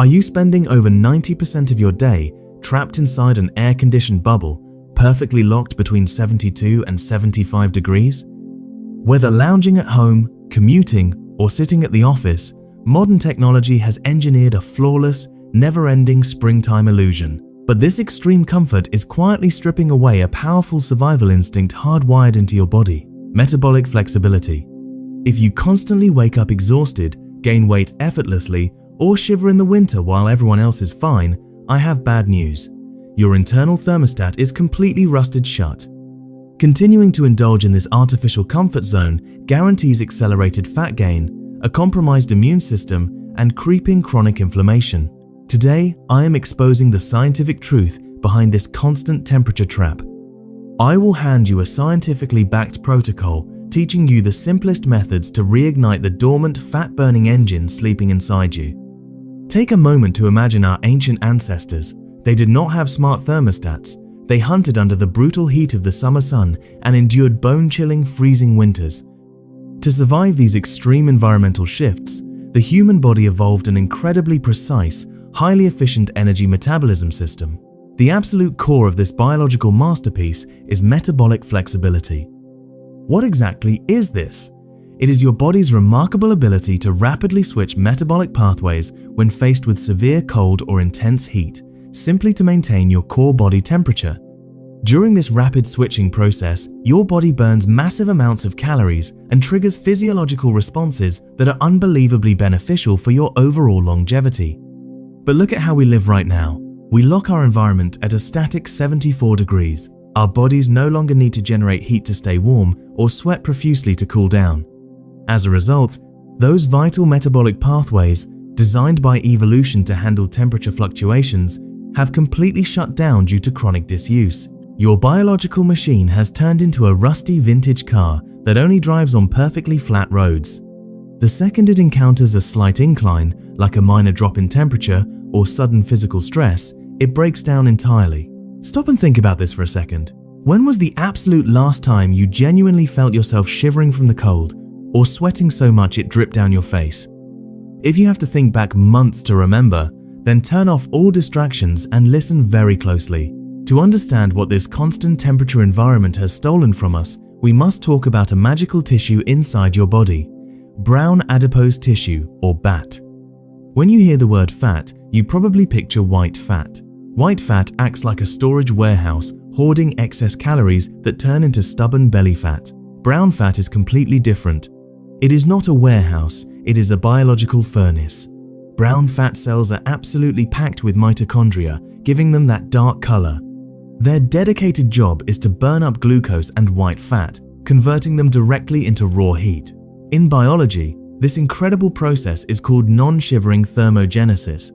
Are you spending over 90% of your day trapped inside an air-conditioned bubble, perfectly locked between 72 and 75 degrees? Whether lounging at home, commuting, or sitting at the office, modern technology has engineered a flawless, never-ending springtime illusion. But this extreme comfort is quietly stripping away a powerful survival instinct hardwired into your body: metabolic flexibility. If you constantly wake up exhausted, gain weight effortlessly, or shiver in the winter while everyone else is fine, I have bad news. Your internal thermostat is completely rusted shut. Continuing to indulge in this artificial comfort zone guarantees accelerated fat gain, a compromised immune system, and creeping chronic inflammation. Today, I am exposing the scientific truth behind this constant temperature trap. I will hand you a scientifically backed protocol teaching you the simplest methods to reignite the dormant fat-burning engine sleeping inside you. Take a moment to imagine our ancient ancestors. They did not have smart thermostats. They hunted under the brutal heat of the summer sun and endured bone-chilling, freezing winters. To survive these extreme environmental shifts, the human body evolved an incredibly precise, highly efficient energy metabolism system. The absolute core of this biological masterpiece is metabolic flexibility. What exactly is this? It is your body's remarkable ability to rapidly switch metabolic pathways when faced with severe cold or intense heat, simply to maintain your core body temperature. During this rapid switching process, your body burns massive amounts of calories and triggers physiological responses that are unbelievably beneficial for your overall longevity. But look at how we live right now. We lock our environment at a static 74 degrees. Our bodies no longer need to generate heat to stay warm or sweat profusely to cool down. As a result, those vital metabolic pathways, designed by evolution to handle temperature fluctuations, have completely shut down due to chronic disuse. Your biological machine has turned into a rusty vintage car that only drives on perfectly flat roads. The second it encounters a slight incline, like a minor drop in temperature or sudden physical stress, it breaks down entirely. Stop and think about this for a second. When was the absolute last time you genuinely felt yourself shivering from the cold or sweating so much it dripped down your face? If you have to think back months to remember, then turn off all distractions and listen very closely. To understand what this constant temperature environment has stolen from us, we must talk about a magical tissue inside your body: brown adipose tissue, or BAT. When you hear the word fat, you probably picture white fat. White fat acts like a storage warehouse, hoarding excess calories that turn into stubborn belly fat. Brown fat is completely different. It is not a warehouse, it is a biological furnace. Brown fat cells are absolutely packed with mitochondria, giving them that dark color. Their dedicated job is to burn up glucose and white fat, converting them directly into raw heat. In biology, this incredible process is called non-shivering thermogenesis.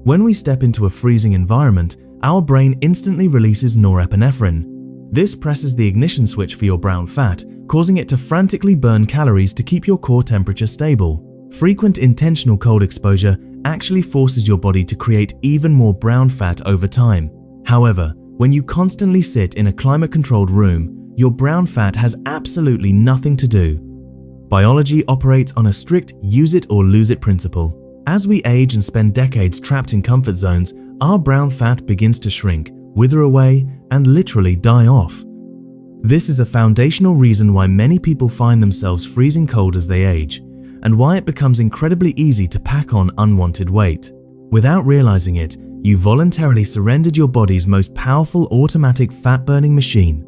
When we step into a freezing environment, our brain instantly releases norepinephrine. This presses the ignition switch for your brown fat, causing it to frantically burn calories to keep your core temperature stable. Frequent intentional cold exposure actually forces your body to create even more brown fat over time. However, when you constantly sit in a climate-controlled room, your brown fat has absolutely nothing to do. Biology operates on a strict use it or lose it principle. As we age and spend decades trapped in comfort zones, our brown fat begins to shrink, wither away, and literally die off. This is a foundational reason why many people find themselves freezing cold as they age, and why it becomes incredibly easy to pack on unwanted weight. Without realizing it, you voluntarily surrendered your body's most powerful automatic fat-burning machine.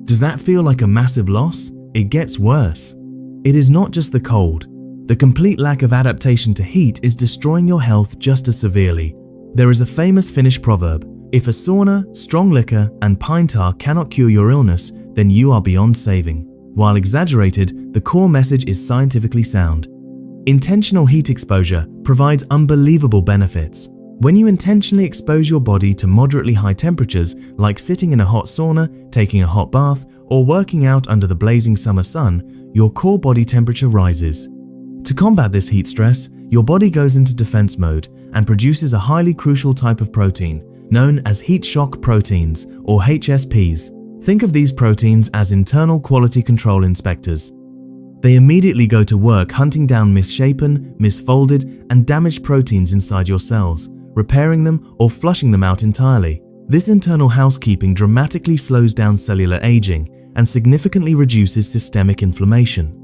Does that feel like a massive loss? It gets worse. It is not just the cold. The complete lack of adaptation to heat is destroying your health just as severely. There is a famous Finnish proverb: if a sauna, strong liquor, and pine tar cannot cure your illness, then you are beyond saving. While exaggerated, the core message is scientifically sound. Intentional heat exposure provides unbelievable benefits. When you intentionally expose your body to moderately high temperatures, like sitting in a hot sauna, taking a hot bath, or working out under the blazing summer sun, your core body temperature rises. To combat this heat stress, your body goes into defense mode and produces a highly crucial type of protein, known as heat shock proteins, or HSPs. Think of these proteins as internal quality control inspectors. They immediately go to work hunting down misshapen, misfolded, and damaged proteins inside your cells, repairing them or flushing them out entirely. This internal housekeeping dramatically slows down cellular aging and significantly reduces systemic inflammation.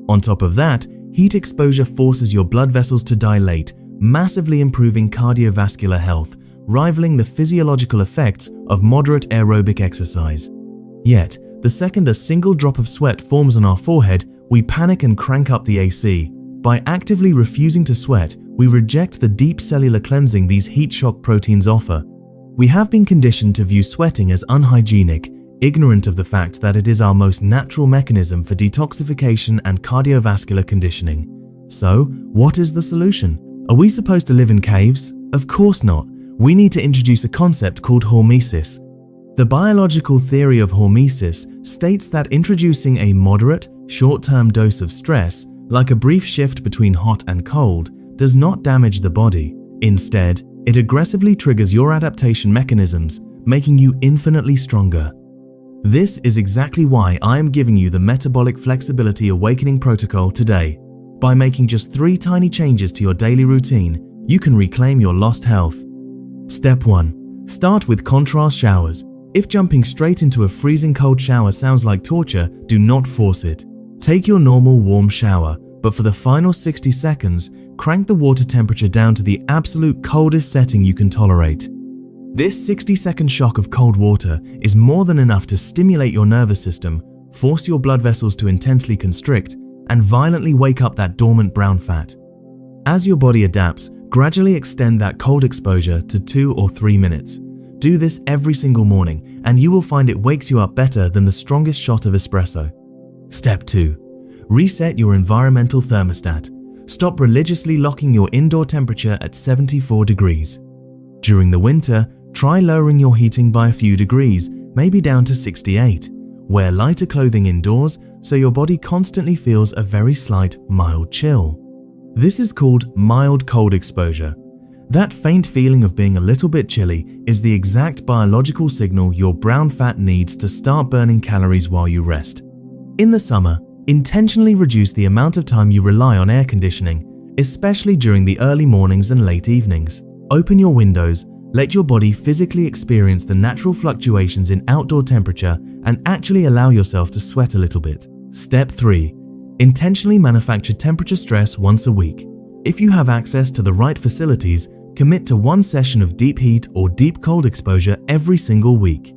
On top of that, heat exposure forces your blood vessels to dilate, massively improving cardiovascular health, rivaling the physiological effects of moderate aerobic exercise. Yet, the second a single drop of sweat forms on our forehead, we panic and crank up the AC. By actively refusing to sweat, we reject the deep cellular cleansing these heat shock proteins offer. We have been conditioned to view sweating as unhygienic, ignorant of the fact that it is our most natural mechanism for detoxification and cardiovascular conditioning. So, what is the solution? Are we supposed to live in caves? Of course not. We need to introduce a concept called hormesis. The biological theory of hormesis states that introducing a moderate, short-term dose of stress, like a brief shift between hot and cold, does not damage the body. Instead, it aggressively triggers your adaptation mechanisms, making you infinitely stronger. This is exactly why I am giving you the Metabolic Flexibility Awakening Protocol today. By making just 3 tiny changes to your daily routine, you can reclaim your lost health. Step 1. Start with contrast showers. If jumping straight into a freezing cold shower sounds like torture, do not force it. Take your normal warm shower, but for the final 60 seconds, crank the water temperature down to the absolute coldest setting you can tolerate. This 60-second shock of cold water is more than enough to stimulate your nervous system, force your blood vessels to intensely constrict, and violently wake up that dormant brown fat. As your body adapts, gradually extend that cold exposure to 2 or 3 minutes. Do this every single morning, and you will find it wakes you up better than the strongest shot of espresso. Step 2. Reset your environmental thermostat. Stop religiously locking your indoor temperature at 74 degrees. During the winter, try lowering your heating by a few degrees, maybe down to 68. Wear lighter clothing indoors so your body constantly feels a very slight, mild chill. This is called mild cold exposure. That faint feeling of being a little bit chilly is the exact biological signal your brown fat needs to start burning calories while you rest. In the summer, intentionally reduce the amount of time you rely on air conditioning, especially during the early mornings and late evenings. Open your windows, let your body physically experience the natural fluctuations in outdoor temperature, and actually allow yourself to sweat a little bit. Step 3. Intentionally manufacture temperature stress once a week. If you have access to the right facilities, commit to 1 session of deep heat or deep cold exposure every single week.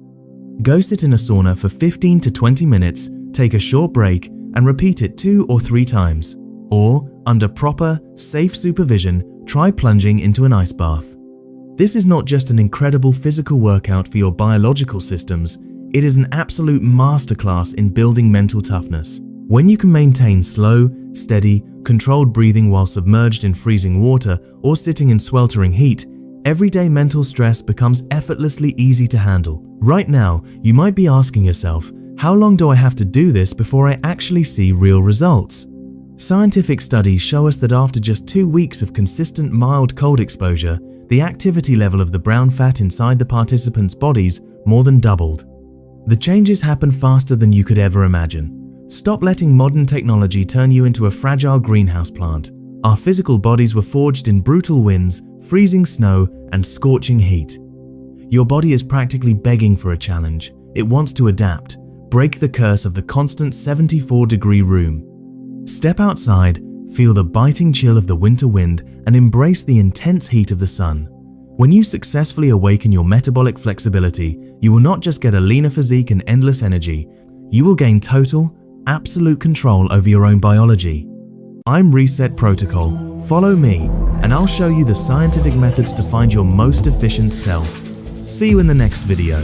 Go sit in a sauna for 15 to 20 minutes, take a short break, and repeat it 2 or 3 times. Or, under proper, safe supervision, try plunging into an ice bath. This is not just an incredible physical workout for your biological systems, it is an absolute masterclass in building mental toughness. When you can maintain slow, steady, controlled breathing while submerged in freezing water or sitting in sweltering heat, everyday mental stress becomes effortlessly easy to handle. Right now, you might be asking yourself, how long do I have to do this before I actually see real results? Scientific studies show us that after just 2 weeks of consistent mild cold exposure, the activity level of the brown fat inside the participants' bodies more than doubled. The changes happen faster than you could ever imagine. Stop letting modern technology turn you into a fragile greenhouse plant. Our physical bodies were forged in brutal winds, freezing snow, and scorching heat. Your body is practically begging for a challenge. It wants to adapt, break the curse of the constant 74-degree room. Step outside, feel the biting chill of the winter wind, and embrace the intense heat of the sun. When you successfully awaken your metabolic flexibility, you will not just get a leaner physique and endless energy, you will gain total, absolute control over your own biology. I'm Reset Protocol. Follow me, and I'll show you the scientific methods to find your most efficient self. See you in the next video.